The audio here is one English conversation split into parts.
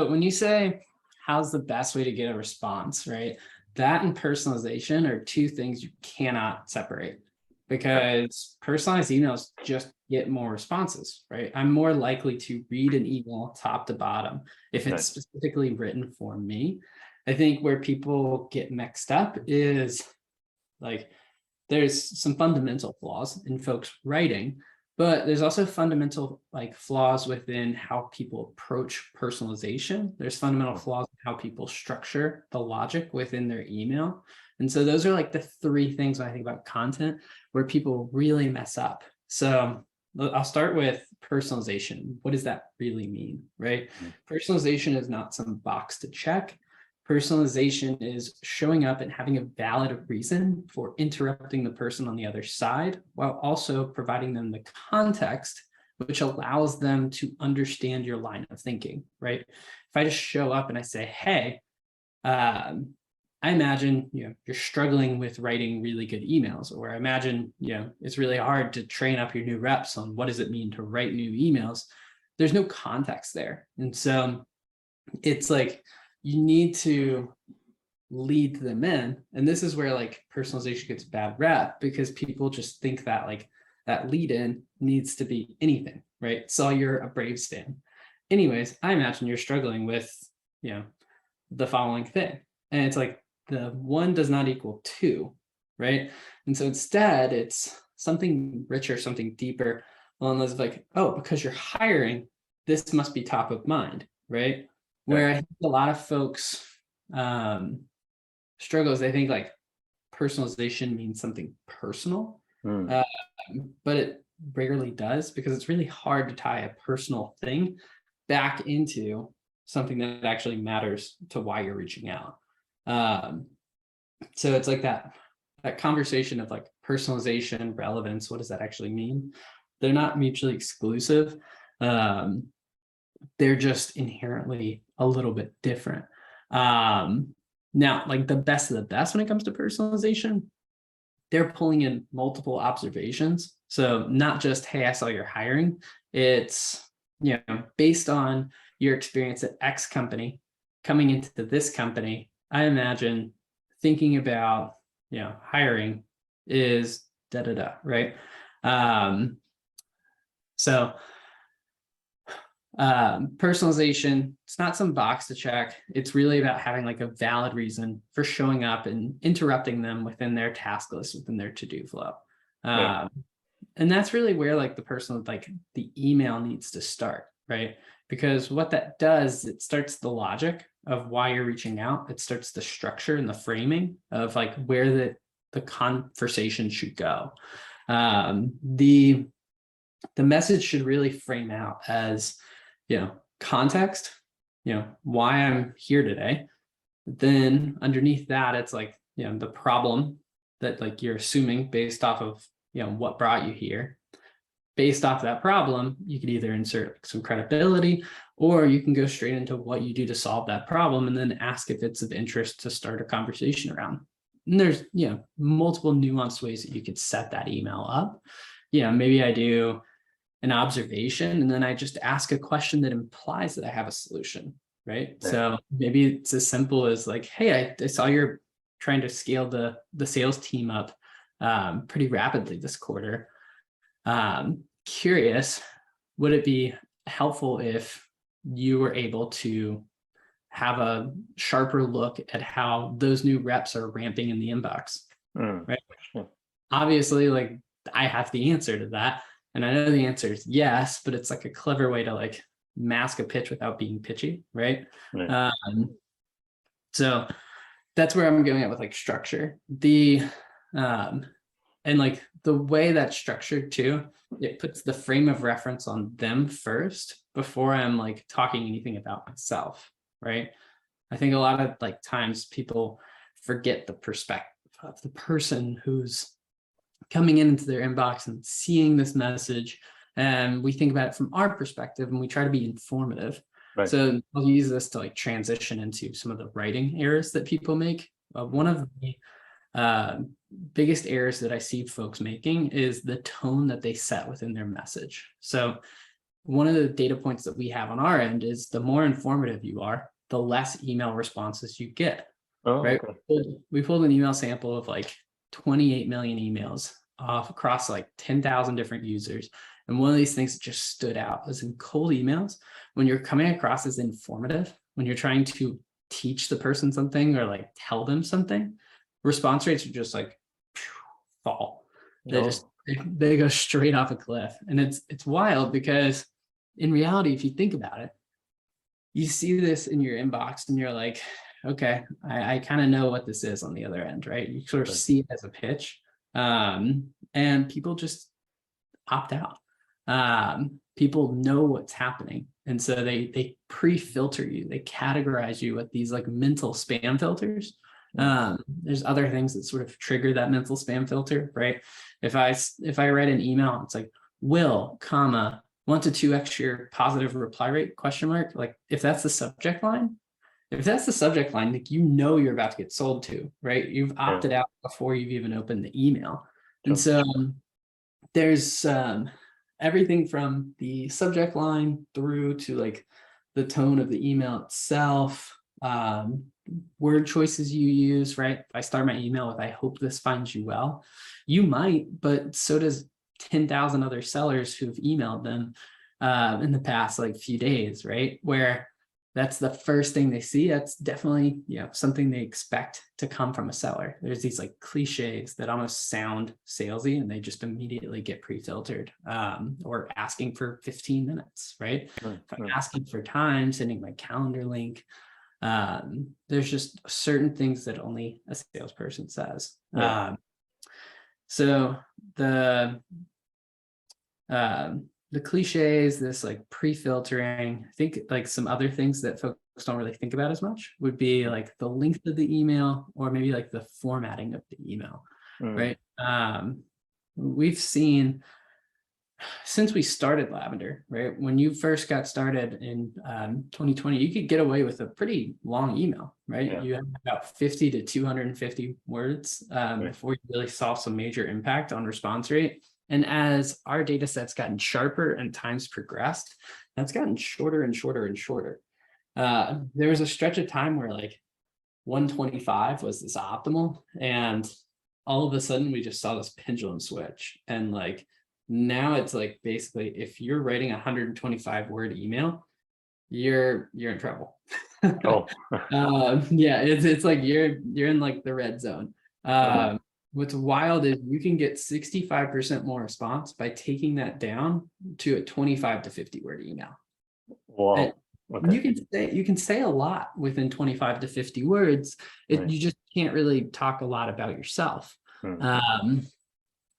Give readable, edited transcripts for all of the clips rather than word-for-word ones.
But when you say, how's the best way to get a response, right? That and personalization are two things you cannot separate because personalized emails just get more responses, right? I'm more likely to read an email top to bottom if it's Right. specifically written for me. I think where people get mixed up is like there's some fundamental flaws in folks writing, but there's also fundamental like flaws within how people approach personalization. There's fundamental flaws in how people structure the logic within their email. And so those are like the three things when I think about content where people really mess up. So I'll start with personalization. What does that really mean, right? Personalization is not some box to check. Personalization is showing up and having a valid reason for interrupting the person on the other side, while also providing them the context, which allows them to understand your line of thinking, right? If I just show up and I say, hey, I imagine you're struggling with writing really good emails, or I imagine it's really hard to train up your new reps on what does it mean to write new emails. There's no context there. And so it's like, you need to lead them in. And this is where like personalization gets a bad rep because people just think that like that lead in needs to be anything, right? So you're a Braves fan. Anyways, I imagine you're struggling with, the following thing. And it's like the one does not equal two, right? And so instead it's something richer, something deeper along those like, oh, because you're hiring, this must be top of mind, right? Where I think a lot of folks struggles, they think like personalization means something personal, but it rarely does because it's really hard to tie a personal thing back into something that actually matters to why you're reaching out. So it's like that conversation of like personalization, relevance, what does that actually mean? They're not mutually exclusive. They're just inherently a little bit different. Now, like the best of the best when it comes to personalization, they're pulling in multiple observations. So not just, hey, I saw you're hiring. It's, based on your experience at X company, coming into this company, I imagine thinking about, hiring is da-da-da, right? So personalization, it's not some box to check. It's really about having like a valid reason for showing up and interrupting them within their task list, within their to-do flow. And that's really where like the person, like the email needs to start, right? Because what that does, it starts the logic of why you're reaching out. It starts the structure and the framing of like where the conversation should go. The message should really frame out as, context, why I'm here today. Then underneath that, it's like, the problem that like you're assuming based off of, what brought you here. Based off that problem, you could either insert some credibility or you can go straight into what you do to solve that problem and then ask if it's of interest to start a conversation around. And there's, multiple nuanced ways that you could set that email up. Maybe I do an observation and then I just ask a question that implies that I have a solution, right? So maybe it's as simple as like, hey, I saw you're trying to scale the sales team up pretty rapidly this quarter. Curious, would it be helpful if you were able to have a sharper look at how those new reps are ramping in the inbox, right? Obviously, like I have the answer to that. And I know the answer is yes, but it's like a clever way to like mask a pitch without being pitchy, right? So that's where I'm going at with like structure. And like the way that's structured too, it puts the frame of reference on them first before I'm like talking anything about myself, right? I think a lot of like times people forget the perspective of the person who's coming into their inbox and seeing this message. And we think about it from our perspective and we try to be informative. So I'll use this to like transition into some of the writing errors that people make. One of the biggest errors that I see folks making is the tone that they set within their message. So one of the data points that we have on our end is the more informative you are, the less email responses you get, right? Okay. We pulled an email sample of like 28 million emails across like 10,000 different users. And one of these things that just stood out is in cold emails, when you're coming across as informative, when you're trying to teach the person something or like tell them something, response rates are just like fall. They go straight off a cliff. And it's wild because in reality, if you think about it, you see this in your inbox and you're like, okay, I kind of know what this is on the other end, right? You sort of see it as a pitch. And people just opt out. People know what's happening. And so they pre-filter you, they categorize you with these like mental spam filters. There's other things that sort of trigger that mental spam filter, right? If I write an email, it's like will, comma, 1 to 2x your positive reply rate, question mark. Like if that's the subject line, like you know you're about to get sold to, right? You've opted out before you've even opened the email. And so there's everything from the subject line through to like the tone of the email itself, word choices you use, right? If I start my email with, I hope this finds you well, you might, but so does 10,000 other sellers who've emailed them in the past like few days, right? Where that's the first thing they see. That's definitely, something they expect to come from a seller. There's these like cliches that almost sound salesy and they just immediately get pre-filtered, or asking for 15 minutes, right? If I'm asking for time, sending my calendar link, there's just certain things that only a salesperson says. So the cliches, this like pre-filtering, I think like some other things that folks don't really think about as much would be like the length of the email or maybe like the formatting of the email, right? We've seen since we started Lavender, right? When you first got started in 2020, you could get away with a pretty long email, right? You have about 50 to 250 words before you really saw some major impact on response rate. And as our data set's gotten sharper and times progressed, that's gotten shorter and shorter and shorter. There was a stretch of time where like 125 was this optimal. And all of a sudden we just saw this pendulum switch. And like, now it's like, basically, if you're writing a 125 word email, you're in trouble. It's like you're in like the red zone. What's wild is you can get 65% more response by taking that down to a 25 to 50 word email. Wow. You can say a lot within 25 to 50 words. You just can't really talk a lot about yourself.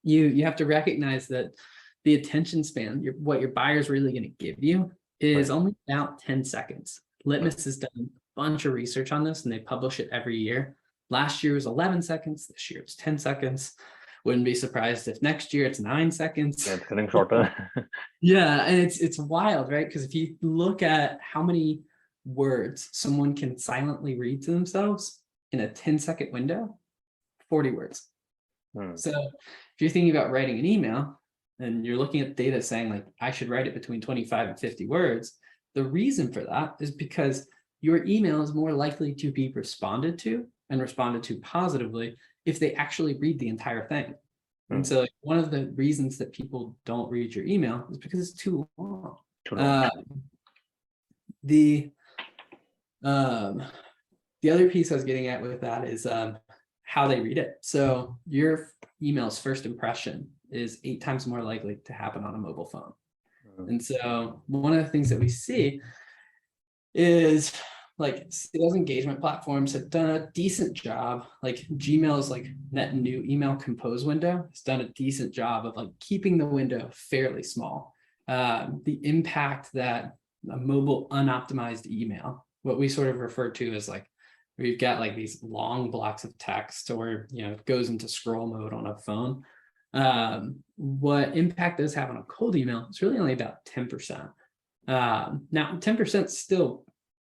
You have to recognize that the attention span, what your buyer's really going to give you is only about 10 seconds. Litmus has done a bunch of research on this and they publish it every year. Last year was 11 seconds. This year it's 10 seconds. Wouldn't be surprised if next year it's 9 seconds. It's getting shorter. And it's wild, right? Because if you look at how many words someone can silently read to themselves in a 10-second window, 40 words. So if you're thinking about writing an email and you're looking at data saying like, I should write it between 25 and 50 words, the reason for that is because your email is more likely to be responded to and responded to positively if they actually read the entire thing. And so like, one of the reasons that people don't read your email is because it's too long. The other piece I was getting at with that is how they read it. So your email's first impression is 8 times more likely to happen on a mobile phone. And so one of the things that we see is like sales engagement platforms have done a decent job. Like Gmail's like net new email compose window has done a decent job of like keeping the window fairly small. The impact that a mobile unoptimized email, what we sort of refer to as like, we've got like these long blocks of text or, it goes into scroll mode on a phone. What impact does have on a cold email is really only about 10%. Now 10% still,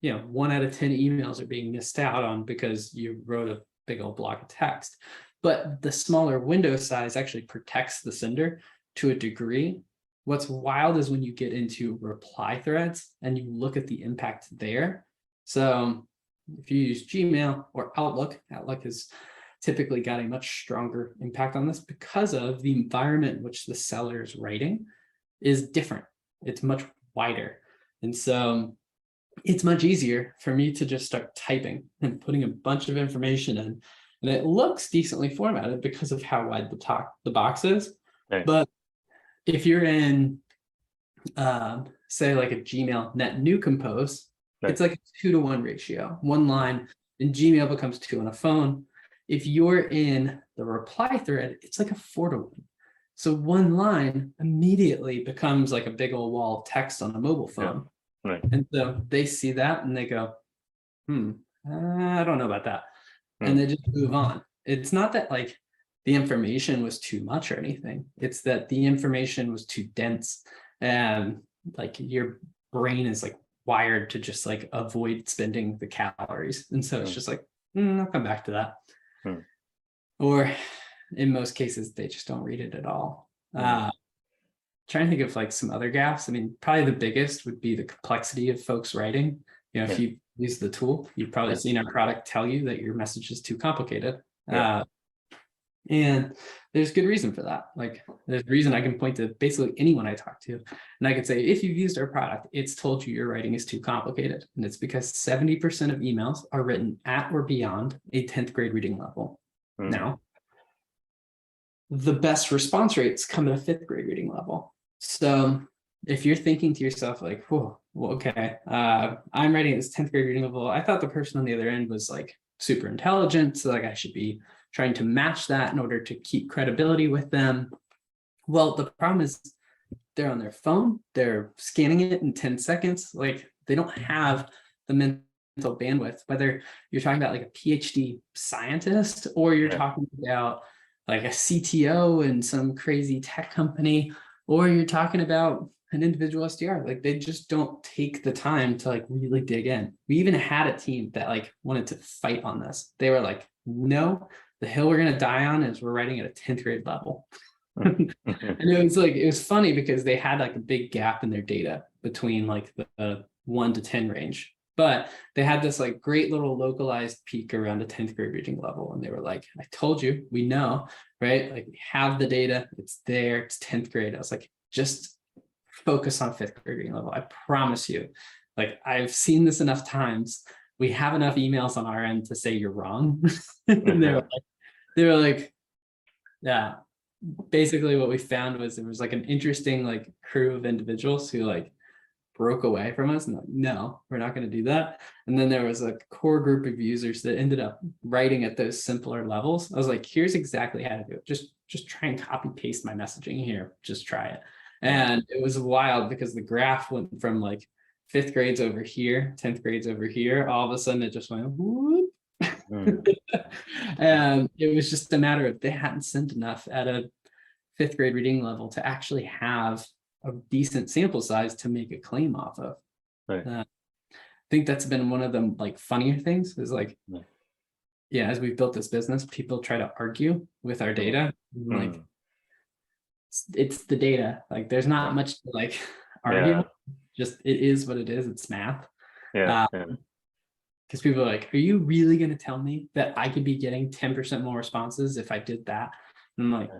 1 out of 10 emails are being missed out on because you wrote a big old block of text. But the smaller window size actually protects the sender to a degree What's wild is when you get into reply threads and you look at the impact there. So if you use Gmail or Outlook has typically got a much stronger impact on this because of the environment in which the seller is writing is different. It's much wider. And so it's much easier for me to just start typing and putting a bunch of information in. And it looks decently formatted because of how wide the box is. Right. But if you're in, say like a Gmail net new compose, Right. it's like a 2-to-1 ratio. One line in Gmail becomes 2 on a phone. If you're in the reply thread, it's like a 4-to-1. So one line immediately becomes like a big old wall of text on a mobile phone. Yeah. Right. And so they see that and they go, I don't know about that. And they just move on. It's not that like the information was too much or anything. It's that the information was too dense and like your brain is like wired to just like avoid spending the calories. And so it's just like, I'll come back to that. Or in most cases, they just don't read it at all. Trying to think of like some other gaps. I mean, probably the biggest would be the complexity of folks writing. You know, if you use the tool, you've probably seen our product tell you that your message is too complicated. And there's good reason for that. Like there's reason I can point to basically anyone I talk to. And I could say, if you've used our product, it's told you your writing is too complicated. And it's because 70% of emails are written at or beyond a 10th grade reading level. Now, the best response rates come at a 5th grade reading level. So if you're thinking to yourself like, well, okay, I'm writing this 10th grade reading level. I thought the person on the other end was like super intelligent. So like I should be trying to match that in order to keep credibility with them. Well, the problem is they're on their phone, they're scanning it in 10 seconds. Like they don't have the mental bandwidth, whether you're talking about like a PhD scientist or you're talking about like a CTO in some crazy tech company, or you're talking about an individual SDR. Like they just don't take the time to like really dig in. We even had a team that like wanted to fight on this. They were like, no, the hill we're going to die on is we're writing at a 10th grade level. And it was funny because they had like a big gap in their data between like the 1 to 10 range, but they had this like great little localized peak around a 10th grade reading level. And they were like, I told you, we know, right? Like we have the data, it's there, it's 10th grade. I was like, just focus on 5th grade reading level. I promise you, like I've seen this enough times. We have enough emails on our end to say you're wrong. And they were like, yeah. Basically what we found was there was like an interesting like crew of individuals who like broke away from us and like, no, we're not going to do that. And then there was a core group of users that ended up writing at those simpler levels. I was like, here's exactly how to do it. Just try and copy paste my messaging here. Just try it. And it was wild because the graph went from like 5th grades over here, 10th grades over here. All of a sudden it just went whoop. And it was just a matter of they hadn't sent enough at a 5th grade reading level to actually have a decent sample size to make a claim off of. I think that's been one of the like funnier things is like, as we've built this business, people try to argue with our data. Like it's the data. Like there's not much to like argue. Just it is what it is. It's math. Because people are like, are you really going to tell me that I could be getting 10% more responses if I did that? And I'm like,